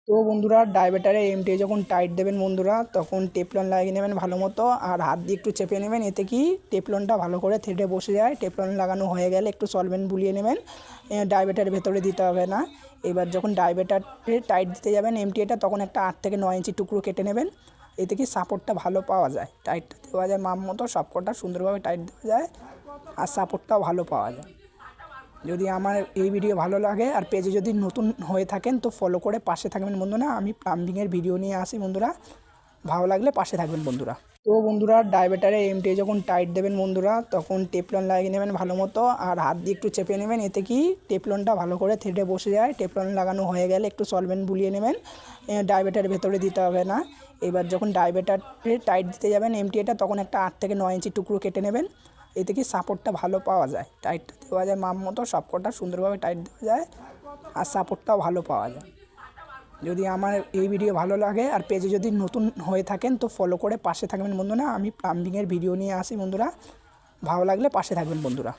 তো বন্ধুরা ডায়াবেটারে এমটি যখন টাইট দেবেন বন্ধুরা তখন টেফলন লাগিয়ে নেবেন ভালো মতো, আর হাত দিয়ে একটু চেপে নেবেন, এতে কি টেফলনটা ভালো করে থ্রেডে বসে যায়। টেফলন লাগানো হয়ে গেলে একটু সলভেন্ট বুলিয়ে নেবেন, ডায়াবেটারের ভেতরে দিতে হবে না। এবার যখন ডায়াবেটারে টাইট দিতে যাবেন এমটি এটা, তখন একটা 8 থেকে 9 ইঞ্চি টুকরো কেটে নেবেন। এতে কি সাপোর্টটা ভালো পাওয়া যায়, টাইটটা দেওয়া যায় মাপ মতো, সবকটা সুন্দরভাবে টাইট দেওয়া যায় আর সাপোর্টটাও ভালো পাওয়া যায়। যদি আমার এই ভিডিও ভালো লাগে আর পেজে যদি নতুন হয়ে থাকেন তো ফলো করে পাশে থাকবেন বন্ধুরা। আমি প্লাম্বিংয়ের ভিডিও নিয়ে আসি বন্ধুরা, ভালো লাগলে পাশে থাকবেন বন্ধুরা। তো বন্ধুরা ডায়াবেটারে এমটি যখন টাইট দেবেন বন্ধুরা তখন টেফলন লাগিয়ে নেবেন ভালো মতো, আর হাত দিয়ে একটু চেপে নেবেন, এতে কি টেফলনটা ভালো করে থ্রেডে বসে যায়। টেফলন লাগানো হয়ে গেলে একটু সলভেন্ট বুলিয়ে নেবেন, ডায়াবেটারের ভেতরে দিতে হবে না। এবার যখন ডায়াবেটারে টাইট দিতে যাবেন এমটি এটা, তখন একটা 8 থেকে 9 ইঞ্চি টুকরো কেটে নেবেন। এতে কি সাপোর্টটা ভালো পাওয়া যায়, টাইটটা দেওয়া যায় মাপ মতো, সবকটা সুন্দরভাবে টাইট দেওয়া যায় আর সাপোর্টটাও ভালো পাওয়া যায়। যদি আমার এই ভিডিও ভালো লাগে আর পেজে যদি নতুন হয়ে থাকেন তো ফলো করে পাশে থাকবেন বন্ধুরা। আমি প্লাম্বিংয়ের ভিডিও নিয়ে আসি বন্ধুরা, ভালো লাগলে পাশে থাকবেন বন্ধুরা।